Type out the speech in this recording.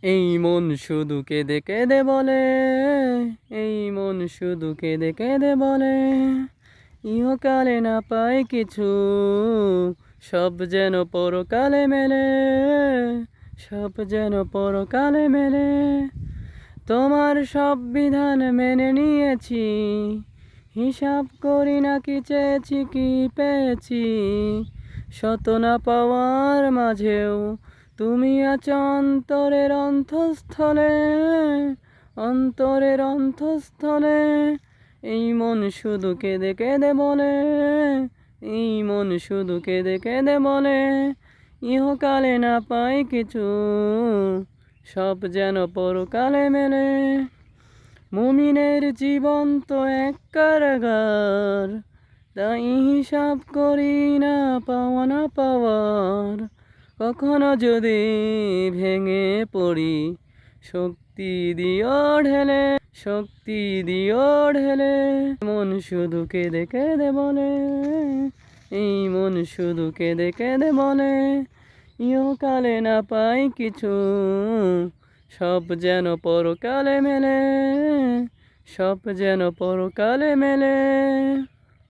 এই মন শুধু কেঁদে কেঁদে বলে, এই মন শুধু কেঁদে কেঁদে বলে, ইহকালে না পায় কিছু, সব যেন পরকালে মেলে, সব যেন পরকালে মেলে। তোমার সব বিধান মেনে নিয়েছি, হিসাব করি না কি চেয়েছি কি পেয়েছি, শত না পাওয়ার মাঝেও তুমি আছো অন্তরের অন্তঃস্থলে, অন্তরের অন্তঃস্থলে। এই মন শুধু কেঁদে কেঁদে বলে, এই মন শুধু কেঁদে কেঁদে বলে, ইহকালে না পাই কিছু, সব যেন পরকালে মেলে। মুমিনের জীবন তো এক কারাগার, তাই হিসাব করি না পাওয়া না পাওয়ার। কখনো যদি ভেঙে পড়ি, শক্তি দিও ঢেলে, শক্তি দিও ঢেলে। মন শুধু কেঁদে কেঁদে বলে, এই মন শুধু কেঁদে কেঁদে বলে, ইহকালে না পাই কিছু, সব যেন পরকালে মেলে, সব যেন পরকালে মেলে।